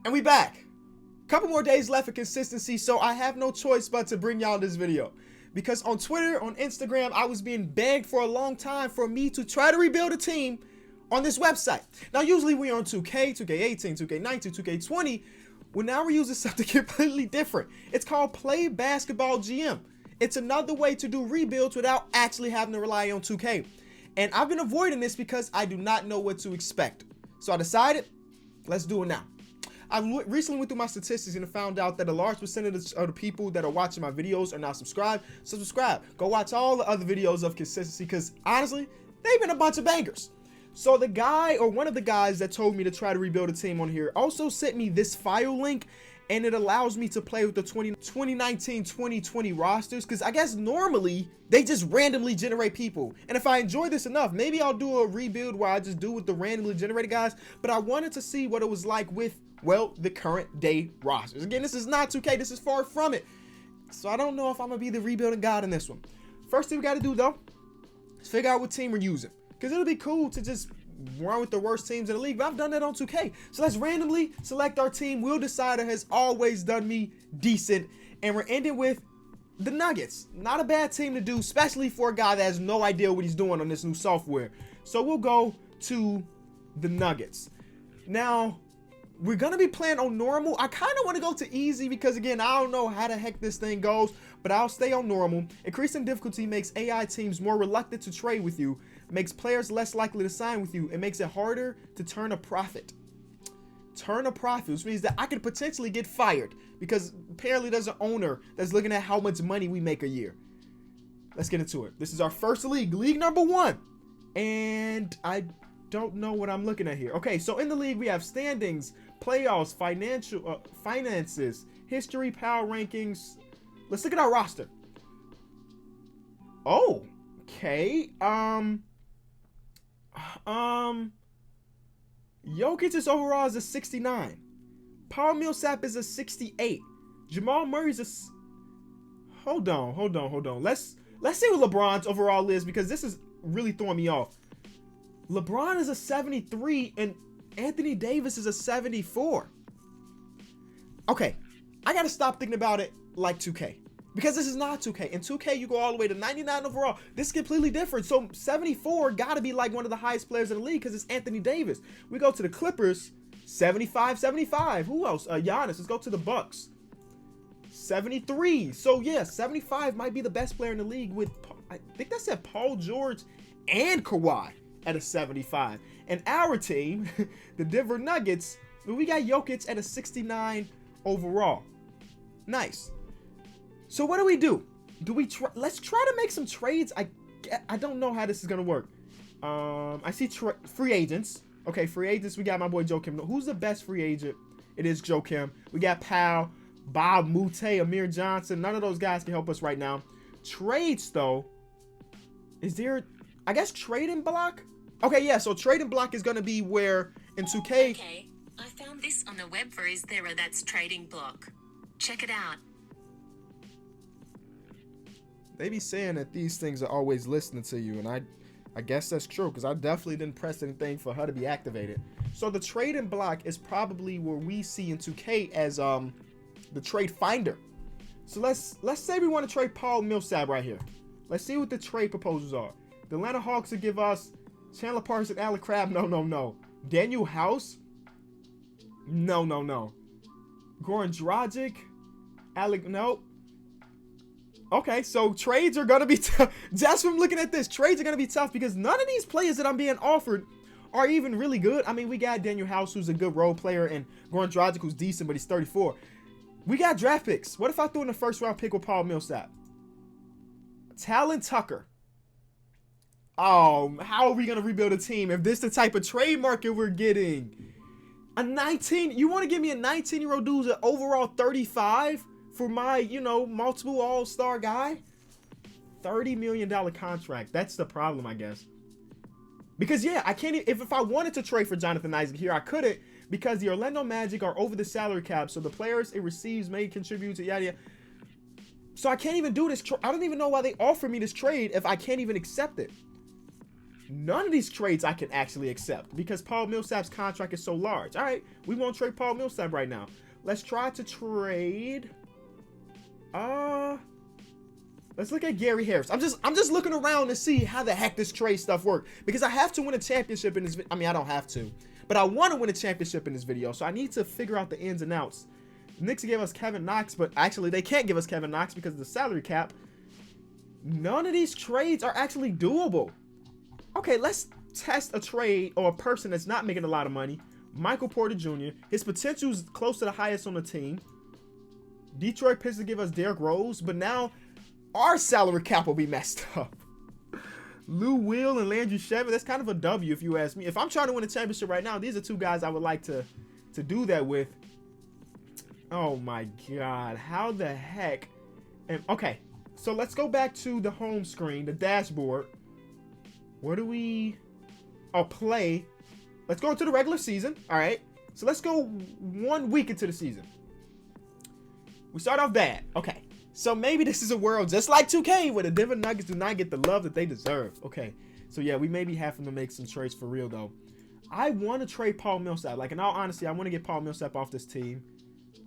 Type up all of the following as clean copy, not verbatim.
And we back. Couple more days left for consistency, so I have no choice but to bring y'all this video. Because on Twitter, on Instagram, I was being begged for a long time for me to try to rebuild a team on this website. Now, usually we're on 2K, 2K18, 2K19, 2K20. Well, now we're using something completely different. It's called Play Basketball GM. It's another way to do rebuilds without actually having to rely on 2K. And I've been avoiding this because I do not know what to expect. So I decided, let's do it now. I recently went through my statistics and found out that a large percentage of the people that are watching my videos are not subscribed. So subscribe. Go watch all the other videos of consistency because honestly, they've been a bunch of bangers. So the guy, or one of the guys that told me to try to rebuild a team on here, also sent me this file link, and it allows me to play with the 2019-2020 rosters, because I guess normally they just randomly generate people. And if I enjoy this enough, maybe I'll do a rebuild where I just do with the randomly generated guys. But I wanted to see what it was like with, well, the current day rosters. Again, this is not 2K, this is far from it. So I don't know if I'm gonna be the rebuilding god in this one. First thing we gotta do though, is figure out what team we're using. Because it'll be cool to just run with the worst teams in the league, but I've done that on 2K. So let's randomly select our team. Will Decider has always done me decent. And we're ending with the Nuggets. Not a bad team to do, especially for a guy that has no idea what he's doing on this new software. So we'll go to the Nuggets. Now, we're going to be playing on normal. I kind of want to go to easy because, again, I don't know how the heck this thing goes, but I'll stay on normal. Increasing difficulty makes AI teams more reluctant to trade with you, makes players less likely to sign with you, and makes it harder to turn a profit. Turn a profit, which means that I could potentially get fired because apparently there's an owner that's looking at how much money we make a year. Let's get into it. This is our first league, league number 1. And I don't know what I'm looking at here. Okay, so in the league we have standings, playoffs, finances, history, power rankings. Let's look at our roster. Oh, okay. Jokic's overall is a 69. Paul Millsap is a 68. Jamal Murray's a... Hold on. Let's see what LeBron's overall is because this is really throwing me off. LeBron is a 73 and Anthony Davis is a 74. Okay, I gotta stop thinking about it like 2K. Because this is not 2K. In 2K, you go all the way to 99 overall. This is completely different. So 74 gotta be like one of the highest players in the league because it's Anthony Davis. We go to the Clippers, 75. Who else? Giannis. Let's go to the Bucks. 73. So yeah, 75 might be the best player in the league with, I think that said Paul George and Kawhi at a 75. And our team, the Denver Nuggets, we got Jokic at a 69 overall. Nice. So what do? Do we try? Let's try to make some trades. I don't know how this is gonna work. I see free agents. Okay, free agents. We got my boy Joakim. Who's the best free agent? It is Joakim. We got Powell, Bob Mute, Amir Johnson. None of those guys can help us right now. Trades though. Is there? I guess trading block. Okay, yeah. So trading block is gonna be where in 2K. Okay, I found this on the web for Is There a That's Trading Block. Check it out. They be saying that these things are always listening to you, and I guess that's true because I definitely didn't press anything for her to be activated. So the trading block is probably where we see in 2K as the trade finder. So let's say we want to trade Paul Millsap right here. Let's see what the trade proposals are. The Atlanta Hawks will give us Chandler Parsons, Alec Crabbe. No. Daniel House. No. Goran Dragic. Alec. Nope. Okay, so trades are going to be tough. Just from looking at this, trades are going to be tough because none of these players that I'm being offered are even really good. I mean, we got Daniel House, who's a good role player, and Goran Dragic, who's decent, but he's 34. We got draft picks. What if I threw in the first round pick with Paul Millsap? Talon Tucker. Oh, how are we going to rebuild a team if this is the type of trade market we're getting? A 19, you want to give me a 19-year-old dude's an overall 35? For my, multiple all-star guy? $30 million contract. That's the problem, I guess. Because, yeah, I can't even, if I wanted to trade for Jonathan Isaac here, I couldn't because the Orlando Magic are over the salary cap. So the players it receives may contribute to yada yada. So I can't even do this. I don't even know why they offer me this trade if I can't even accept it. None of these trades I can actually accept because Paul Millsap's contract is so large. All right, we won't trade Paul Millsap right now. Let's try to trade. Let's look at Gary Harris. I'm just looking around to see how the heck this trade stuff works because I have to win a championship in this. I mean, I don't have to, but I want to win a championship in this video, so I need to figure out the ins and outs. The Knicks gave us Kevin Knox, but actually they can't give us Kevin Knox because of the salary cap. None of these trades are actually doable. Okay, let's test a trade or a person that's not making a lot of money. Michael Porter Jr. His potential is close to the highest on the team. Detroit Pistons give us Derrick Rose, but now our salary cap will be messed up. Lou Will and Landry Shamet, that's kind of a W if you ask me. If I'm trying to win a championship right now, these are two guys I would like to do that with. Oh my God, how the heck? And okay, so let's go back to the home screen, the dashboard. Where do we? Oh, play. Let's go into the regular season. All right, so let's go 1 week into the season. We start off bad. Okay, so maybe this is a world just like 2K where the Denver Nuggets do not get the love that they deserve. Okay, so yeah, we may be having to make some trades for real though. I want to trade Paul Millsap. Like in all honesty, I want to get Paul Millsap off this team.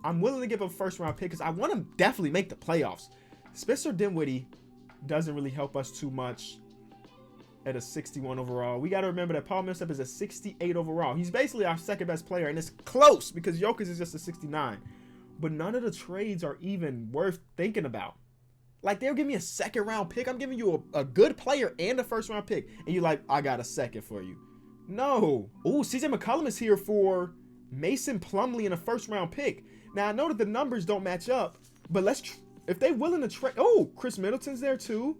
I'm willing to give up a first round pick because I want to definitely make the playoffs. Spencer Dinwiddie doesn't really help us too much at a 61 overall. We got to remember that Paul Millsap is a 68 overall. He's basically our second best player, and it's close because Jokic is just a 69. But none of the trades are even worth thinking about. Like, they'll give me a second round pick. I'm giving you a good player and a first round pick. And you're like, I got a second for you. No. Ooh, CJ McCollum is here for Mason Plumlee and a first round pick. Now, I know that the numbers don't match up, but if they're willing to trade. Oh, Chris Middleton's there too.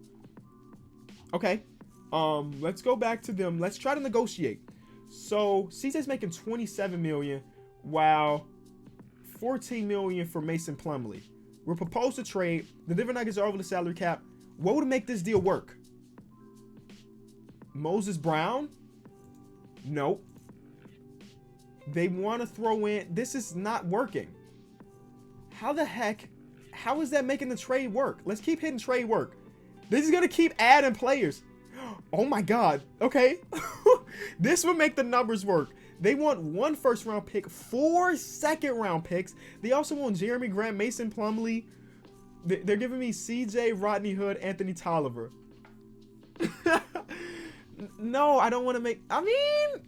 Okay. Let's go back to them. Let's try to negotiate. So CJ's making $27 million, while $14 million for Mason Plumlee. We're proposed to trade. The Denver Nuggets are over the salary cap. What would make this deal work? Moses Brown? Nope. They want to throw in. This is not working. How the heck? How is that making the trade work? Let's keep hitting trade work. This is going to keep adding players. Oh my God. Okay. This will make the numbers work. They want 1 first round pick, 4 second round picks. They also want Jeremy Grant, Mason Plumlee. They're giving me CJ, Rodney Hood, Anthony Tolliver. No, I don't want to make. I mean,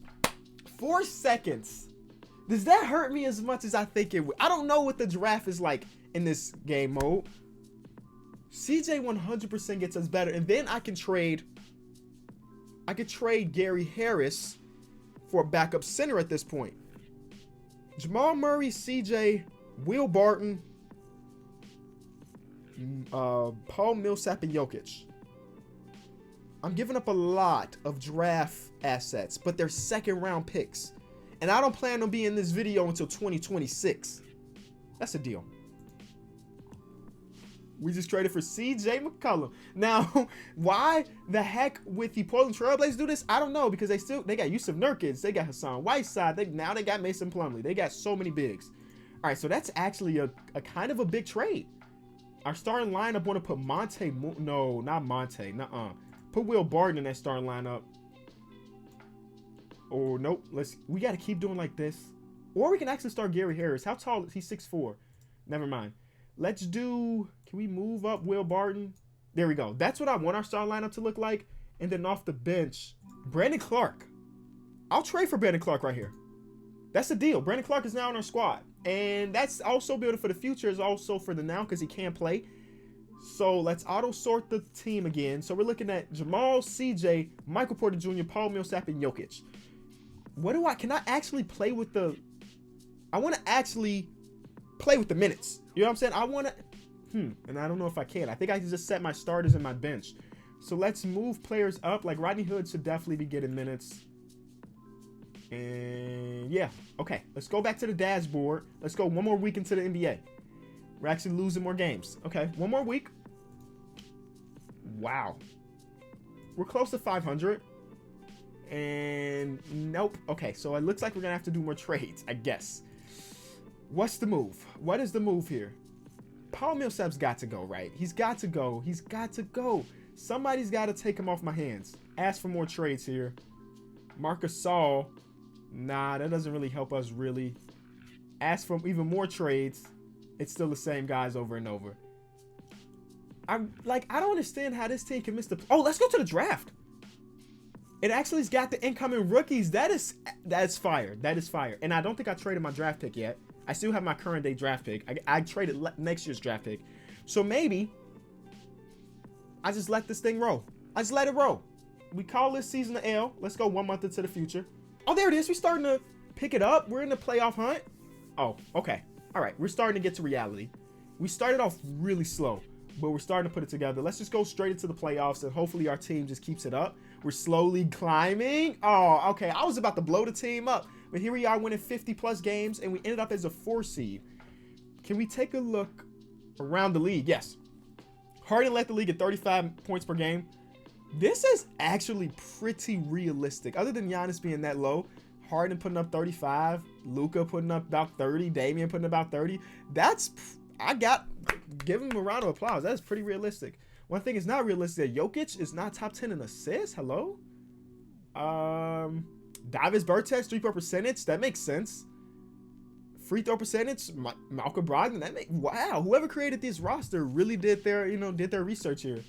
4 seconds. Does that hurt me as much as I think it would? I don't know what the draft is like in this game mode. CJ 100% gets us better, and then I could trade Gary Harris for a backup center at this point. Jamal Murray, CJ, Will Barton, Paul Millsap, and Jokic. I'm giving up a lot of draft assets, but they're second round picks. And I don't plan on being in this video until 2026. That's a deal. We just traded for CJ McCollum. Now, why the heck would the Portland Trailblazers do this? I don't know, because they got Yusuf Nurkic, they got Hassan Whiteside, now they got Mason Plumlee. They got so many bigs. All right, so that's actually a kind of a big trade. Our starting lineup want to put no, not Monte, nuh-uh. Put Will Barton in that starting lineup. Oh, nope. We got to keep doing like this. Or we can actually start Gary Harris. How tall is he? 6'4". Never mind. Let's do, can we move up Will Barton? There we go. That's what I want our starting lineup to look like. And then off the bench, Brandon Clark. I'll trade for Brandon Clark right here. That's the deal. Brandon Clark is now on our squad. And that's also building for the future, is also for the now because he can't play. So let's auto sort the team again. So we're looking at Jamal, CJ, Michael Porter Jr., Paul Millsap, and Jokic. Can I actually play with I want to actually play with the minutes. You know what I'm saying? I want to, and I don't know if I can. I think I can just set my starters and my bench. So let's move players up. Like Rodney Hood should definitely be getting minutes. And yeah, okay. Let's go back to the dashboard. Let's go 1 more week into the NBA. We're actually losing more games. Okay, 1 more week. Wow. We're close to 500. And nope. Okay, so it looks like we're going to have to do more trades, I guess. What's the move? What is the move here? Paul Millsap's got to go, right? He's got to go. He's got to go. Somebody's got to take him off my hands. Ask for more trades here. Marcus Gasol. Nah, that doesn't really help us really. Ask for even more trades. It's still the same guys over and over. I don't understand how this team can miss the. Oh, let's go to the draft. It actually's got the incoming rookies. That's fire. That is fire. And I don't think I traded my draft pick yet. I still have my current day draft pick. I traded next year's draft pick. So maybe I just let this thing roll. I just let it roll. We call this season an L. Let's go 1 month into the future. Oh, there it is. We're starting to pick it up. We're in the playoff hunt. Oh, okay. All right. We're starting to get to reality. We started off really slow, but we're starting to put it together. Let's just go straight into the playoffs, and hopefully our team just keeps it up. We're slowly climbing. Oh, okay. I was about to blow the team up, but here we are winning 50-plus games, and we ended up as a 4 seed. Can we take a look around the league? Yes. Harden led the league at 35 points per game. This is actually pretty realistic. Other than Giannis being that low, Harden putting up 35, Luka putting up about 30, Damian putting about 30. Give him a round of applause. That's pretty realistic. One thing is not realistic. Jokic is not top 10 in assists. Hello? Davis Bertans, 3-point percentage. That makes sense. Free throw percentage, Malcolm Brogdon. Wow. Whoever created this roster really did their research here.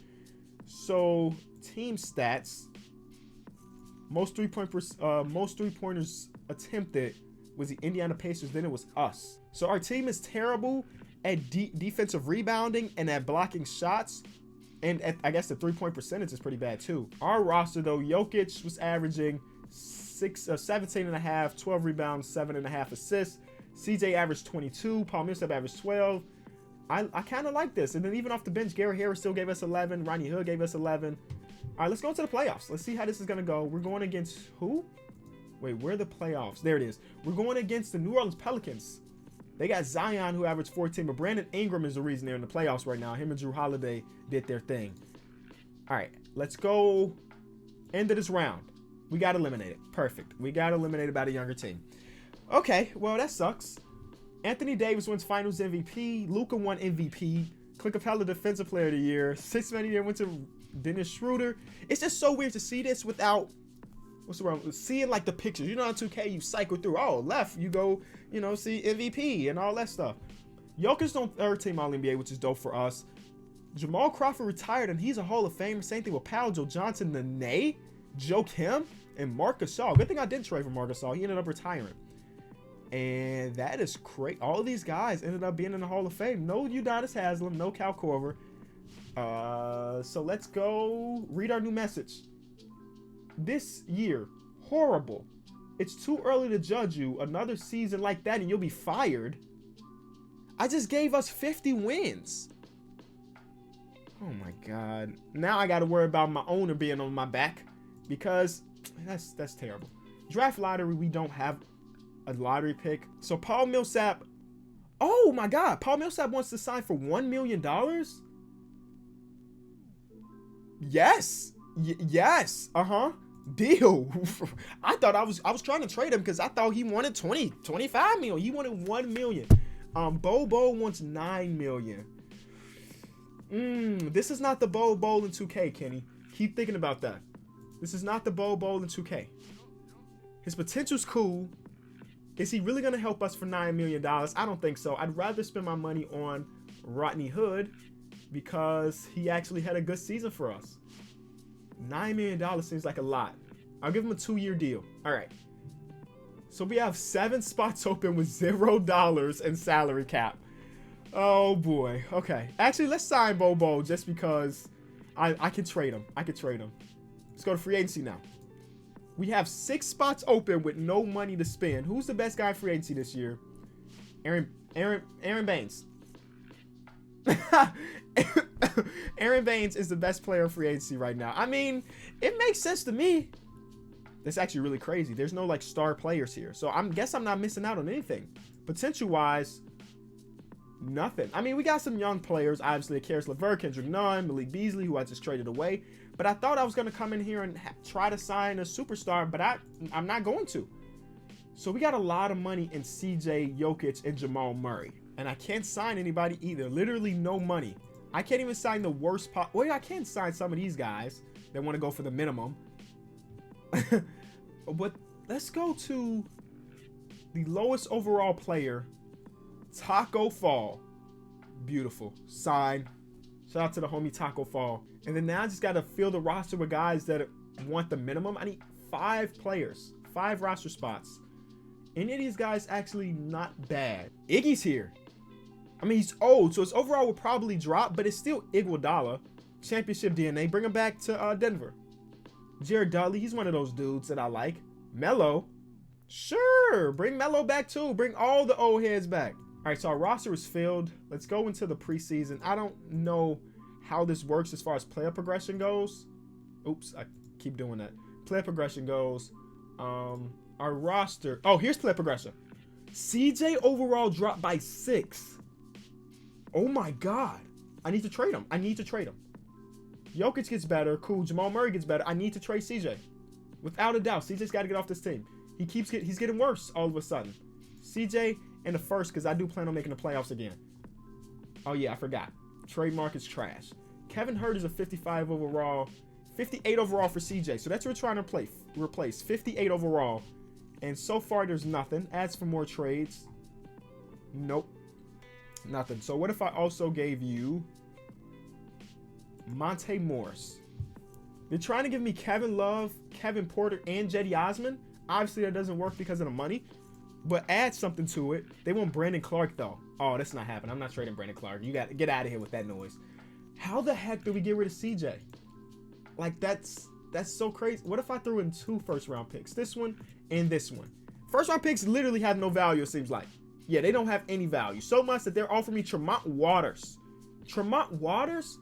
So, team stats. Most three-pointers attempted was the Indiana Pacers. Then it was us. So our team is terrible at defensive rebounding and at blocking shots. And I guess the 3-point percentage is pretty bad too. Our roster though, Jokic was averaging 17.5, 12 rebounds, 7.5 assists. CJ averaged 22. Paul Millsap averaged 12. I kind of like this. And then even off the bench, Gary Harris still gave us 11. Rodney Hood gave us 11. All right, let's go into the playoffs. Let's see how this is going to go. We're going against who? Wait, where are the playoffs? There it is. We're going against the New Orleans Pelicans. They got Zion, who averaged 14, but Brandon Ingram is the reason they're in the playoffs right now. Him and Drew Holiday did their thing. All right, let's go end of this round. We got eliminated. Perfect. We got eliminated by the younger team. Okay, well, that sucks. Anthony Davis wins Finals MVP. Luka won MVP. Clint Capella Defensive Player of the Year. Sixth Man of the Year went to Dennis Schroeder. It's just so weird to see this without, what's the wrong? Seeing like the pictures. You know, on 2K, you cycle through. Oh, left, you go, see MVP and all that stuff. Jokic's on third team All-NBA, which is dope for us. Jamal Crawford retired, and he's a Hall of Famer. Same thing with Powell, Joe Johnson, Nene, Joe Kim, and Marc Gasol. Good thing I didn't trade for Marc Gasol. He ended up retiring. And that is great. All of these guys ended up being in the Hall of Fame. No Udonis Haslem, no Cal Korver. So let's go read our new message. This year, horrible. It's too early to judge you. Another season like that and you'll be fired. I just gave us 50 wins. Oh my God. Now I got to worry about my owner being on my back because that's terrible. Draft lottery, we don't have a lottery pick. So Paul Millsap. Oh my God. Paul Millsap wants to sign for $1 million. Yes. Yes. Deal. I thought I was trying to trade him because I thought he wanted 25 million. He wanted 1 million. Bobo wants 9 million. This is not the Bowl in 2K, Kenny. Keep thinking about that. This is not the Bowl in 2K. His potential's cool. Is he really gonna help us for $9 million? I don't think so. I'd rather spend my money on Rodney Hood because he actually had a good season for us. $9 million seems like a lot. I'll give him a 2-year deal. All right. So we have 7 spots open with $0 in salary cap. Oh boy. Okay. Actually, let's sign Bobo just because I can trade him. Let's go to free agency now. We have 6 spots open with no money to spend. Who's the best guy in free agency this year? Aaron Baines. Aaron Baines is the best player in free agency right now. I mean, it makes sense to me. That's actually really crazy. There's no like star players here. So I guess I'm not missing out on anything. Potential wise, nothing. I mean, we got some young players. Obviously, Karis LeVert, Kendrick Nunn, Malik Beasley, who I just traded away. But I thought I was going to come in here and try to sign a superstar, but I'm not going to. So we got a lot of money in CJ, Jokic, and Jamal Murray. And I can't sign anybody either. Literally no money. I can't even sign the worst. Well, I can sign some of these guys that want to go for the minimum. But let's go to the lowest overall player, Taco Fall. Beautiful. Sign. Shout out to the homie Taco Fall. And then now I just got to fill the roster with guys that want the minimum. I need 5 players, 5 roster spots. Any of these guys actually not bad. Iggy's here. I mean, he's old, so his overall will probably drop, but it's still Iguodala. Championship DNA. Bring him back to Denver. Jared Dudley, he's one of those dudes that I like. Melo. Sure, bring Melo back too. Bring all the old heads back. All right, so our roster is filled. Let's go into the preseason. I don't know how this works as far as player progression goes. Oops, I keep doing that. Player progression goes. Our roster. Oh, here's player progression. CJ overall dropped by 6. Oh my God. I need to trade him. Jokic gets better. Cool. Jamal Murray gets better. I need to trade CJ. Without a doubt, CJ's got to get off this team. He's getting worse all of a sudden. CJ in the first, because I do plan on making the playoffs again. Oh yeah, I forgot. Trademark is trash. Kevin Hurt is a 55 overall. 58 overall for CJ. So that's what we're trying to replace. 58 overall. And so far, there's nothing. Adds for more trades. Nope. Nothing. So what if I also gave you Monte Morris? They're trying to give me Kevin Love, Kevin Porter, and Cedi Osman. Obviously, that doesn't work because of the money. But add something to it. They want Brandon Clark, though. Oh, that's not happening. I'm not trading Brandon Clark. You got to get out of here with that noise. How the heck do we get rid of CJ? Like, that's so crazy. What if I threw in 2 first-round picks? This one and this one. First-round picks literally have no value, it seems like. Yeah, they don't have any value. So much that they're offering me Tremont Waters. Tremont Waters?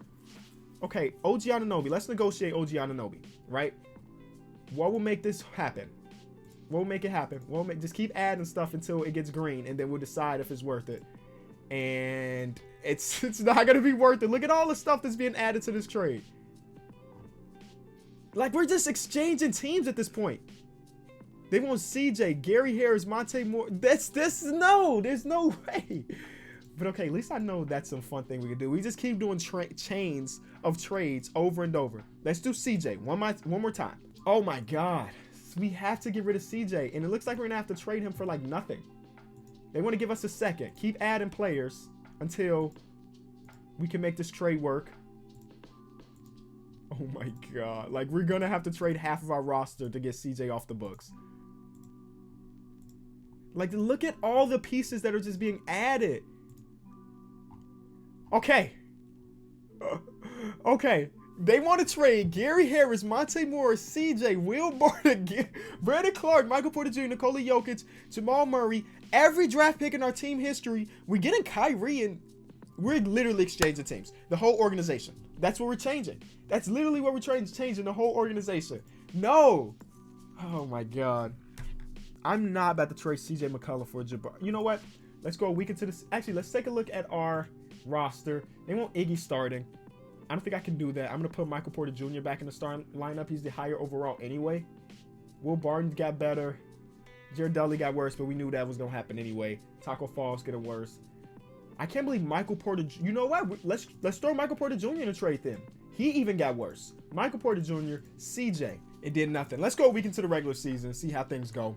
Okay, OG Anunoby. Let's negotiate OG Anunoby, right? What will make this happen? What will make it happen? Just keep adding stuff until it gets green, and then we'll decide if it's worth it. And it's not going to be worth it. Look at all the stuff that's being added to this trade. Like, we're just exchanging teams at this point. They want CJ, Gary Harris, Monte Moore. There's no way. But okay, at least I know that's some fun thing we can do. We just keep doing chains of trades over and over. Let's do CJ one more time. Oh my God. We have to get rid of CJ. And it looks like we're going to have to trade him for like nothing. They want to give us a second. Keep adding players until we can make this trade work. Oh my God. Like, we're going to have to trade half of our roster to get CJ off the books. Like, look at all the pieces that are just being added. Okay. Okay. They want to trade Gary Harris, Monte Morris, CJ, Will Barton, Brandon Clark, Michael Porter Jr., Nikola Jokic, Jamal Murray, every draft pick in our team history. We're getting Kyrie, and we're literally exchanging teams. The whole organization. That's what we're changing. That's literally what we're changing, the whole organization. No. Oh my God. I'm not about to trade CJ McCollum for Jabbar. You know what? Let's go a week into this. Actually, let's take a look at our roster. They want Iggy starting. I don't think I can do that. I'm going to put Michael Porter Jr. back in the starting lineup. He's the higher overall anyway. Will Barton got better. Jared Dudley got worse, but we knew that was going to happen anyway. Taco Fall's getting worse. I can't believe Michael Porter. You know what? Let's throw Michael Porter Jr. in a trade then. He even got worse. Michael Porter Jr., CJ. It did nothing. Let's go a week into the regular season and see how things go.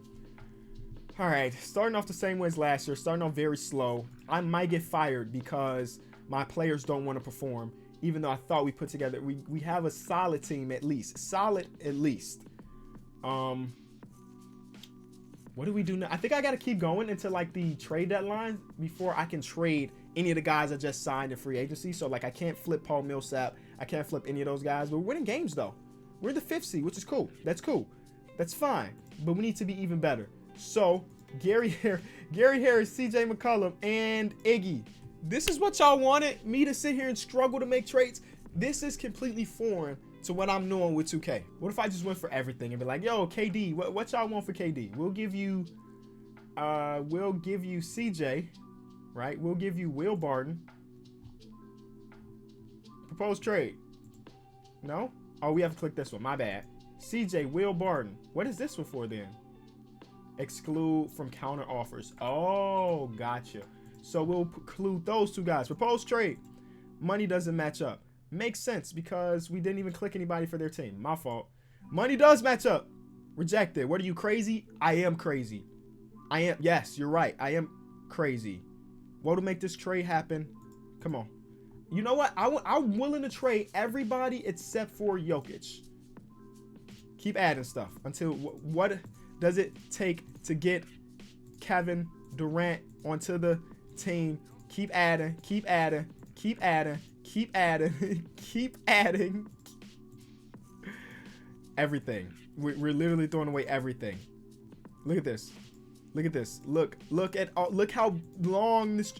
All right, starting off the same way as last year, starting off very slow. I might get fired because my players don't want to perform, even though I thought we put together, we have a solid team at least. Solid at least. What do we do now? I think I got to keep going until like the trade deadline before I can trade any of the guys I just signed in free agency. So like I can't flip Paul Millsap. I can't flip any of those guys, but we're winning games though. We're the 5th seed, which is cool. That's cool. That's fine. But we need to be even better. So Gary Harris, CJ McCollum, and Iggy. This is what y'all wanted me to sit here and struggle to make trades. This is completely foreign to what I'm doing with 2K. What if I just went for everything and be like, yo, KD, what y'all want for KD? We'll give you CJ, right? We'll give you Will Barton. Proposed trade. No? Oh, we have to click this one. My bad. CJ, Will Barton. What is this one for then? Exclude from counter offers. Oh, gotcha. So we'll include those 2 guys. Proposed trade. Money doesn't match up. Makes sense because we didn't even click anybody for their team. My fault. Money does match up. Rejected. What are you, crazy? I am crazy. I am. Yes, you're right. I am crazy. What will make this trade happen? Come on. You know what? I'm willing to trade everybody except for Jokic. Keep adding stuff until what does it take to get Kevin Durant onto the team? Keep adding, keep adding, keep adding, keep adding, keep adding. Everything. We're literally throwing away everything. Look at this. Look at this. Look how long this.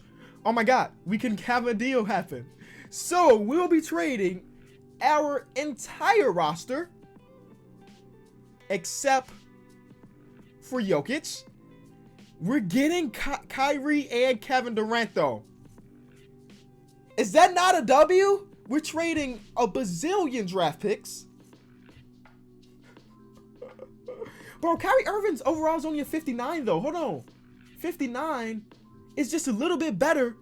Oh my God, we can have a deal happen. So we'll be trading our entire roster except for Jokic. We're getting Kyrie and Kevin Durant though. Is that not a W? We're trading a bazillion draft picks. Bro, Kyrie Irving's overall is only a 59 though. Hold on. 59 is just a little bit better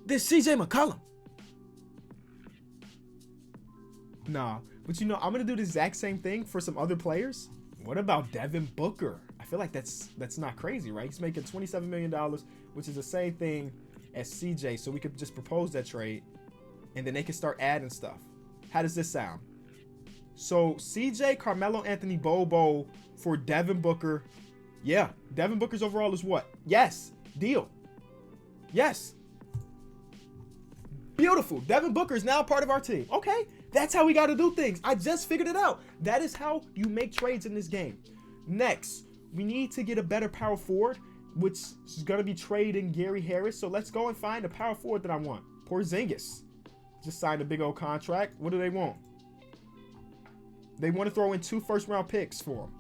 than CJ McCollum. Nah, but you know, I'm gonna do the exact same thing for some other players. What about Devin Booker? I feel like that's not crazy, right? He's making $27 million, which is the same thing as CJ. So we could just propose that trade and then they can start adding stuff. How does this sound? So CJ, Carmelo Anthony, Bobo for Devin Booker. Yeah, Devin Booker's overall is what? Yes, deal. Yes. Beautiful. Devin Booker is now part of our team. Okay, that's how we got to do things. I just figured it out. That is how you make trades in this game. Next, we need to get a better power forward, which is going to be trading Gary Harris. So let's go and find a power forward that I want. Porzingis just signed a big old contract. What do they want? They want to throw in 2 first-round picks for him.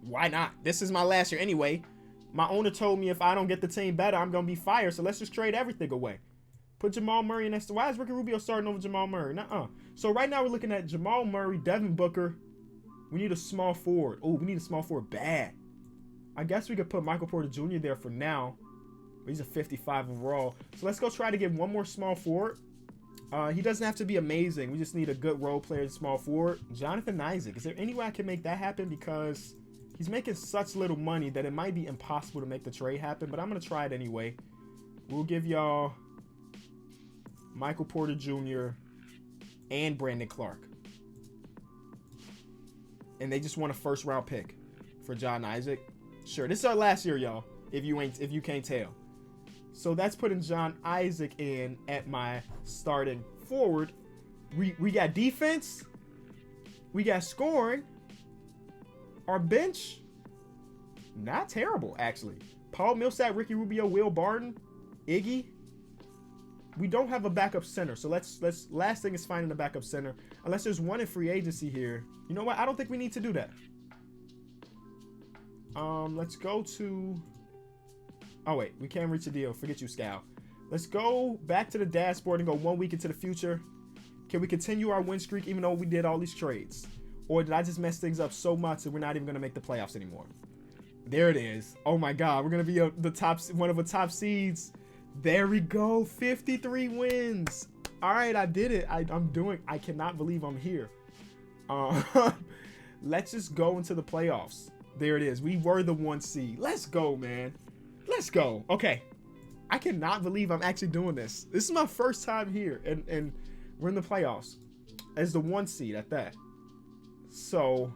Why not? This is my last year anyway. My owner told me if I don't get the team better, I'm going to be fired. So let's just trade everything away. Put Jamal Murray next to. Why is Ricky Rubio starting over Jamal Murray? Nuh-uh. So right now we're looking at Jamal Murray, Devin Booker. We need a small forward. Oh, we need a small forward bad. I guess we could put Michael Porter Jr. there for now. But he's a 55 overall. So let's go try to get one more small forward. He doesn't have to be amazing. We just need a good role player and small forward. Jonathan Isaac. Is there any way I can make that happen? Because he's making such little money that it might be impossible to make the trade happen. But I'm going to try it anyway. We'll give y'all Michael Porter Jr. and Brandon Clark. And they just want a first round pick for John Isaac. Sure, this is our last year, y'all. If you can't tell. So that's putting John Isaac in at my starting forward. We got defense. We got scoring. Our bench, not terrible, actually. Paul Millsap, Ricky Rubio, Will Barton, Iggy. We don't have a backup center. So let's last thing is finding a backup center. Unless there's one in free agency here. You know what? I don't think we need to do that. Let's go to... Oh, wait. We can't reach a deal. Forget you, Scal. Let's go back to the dashboard and go 1 week into the future. Can we continue our win streak even though we did all these trades? Or did I just mess things up so much that we're not even going to make the playoffs anymore? There it is. Oh, my God. We're going to be one of the top seeds. There we go. 53 wins. All right, I did it. I cannot believe I'm here. Let's just go into the playoffs. There it is. We were the 1 seed. Let's go, man. Let's go. Okay. I cannot believe I'm actually doing this. This is my first time here, and we're in the playoffs as the 1 seed at that. So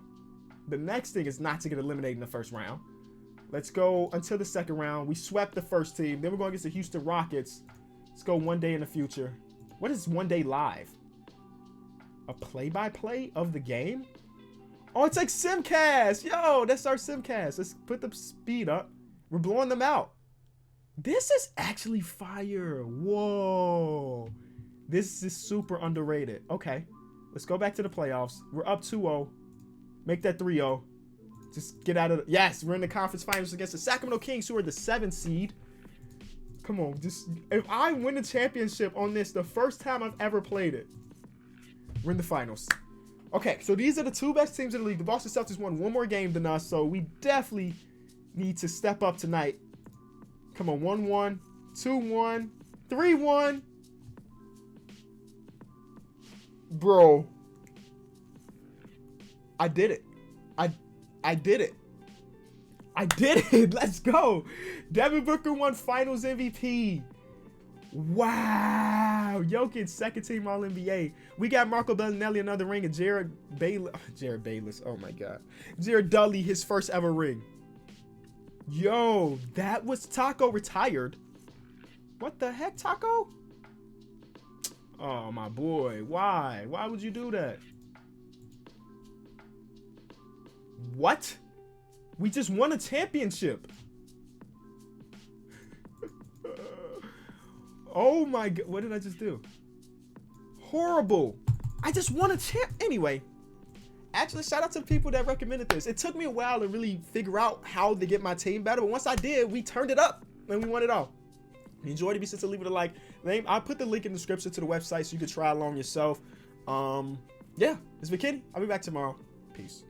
the next thing is not to get eliminated in the first round. Let's go until the second round. We swept the first team. Then we're going against the Houston Rockets. Let's go 1 day in the future. What is 1 day live? A play-by-play of the game? Oh, it's like Simcast. Yo, that's our Simcast. Let's put the speed up. We're blowing them out. This is actually fire. Whoa. This is super underrated. Okay. Let's go back to the playoffs. We're up 2-0. Make that 3-0. Just get out of the... Yes, we're in the conference finals against the Sacramento Kings, who are the 7th seed. Come on. Just if I win the championship on this, the first time I've ever played it, we're in the finals. Okay, so these are the 2 best teams in the league. The Boston Celtics won 1 more game than us, so we definitely need to step up tonight. Come on, 1-1, 2-1, 3-1. Bro. I did it. I did it. I did it. Let's go. Devin Booker won Finals MVP. Wow. Jokic, second team All-NBA. We got Marco Bellinelli another ring, and Jared Bayless. Oh my God. Jared Dudley, his first ever ring. Yo, that was Taco retired. What the heck, Taco? Oh, my boy. Why? Why would you do that? What? We just won a championship. Oh my God. What did I just do? Horrible. I just won a champ. Anyway, actually, shout out to the people that recommended this. It took me a while to really figure out how to get my team better, but once I did, we turned it up and we won it all. If you enjoyed it, be sure to leave it a like. I'll put the link in the description to the website so you can try along yourself. Yeah, it's been Kenny. I'll be back tomorrow. Peace.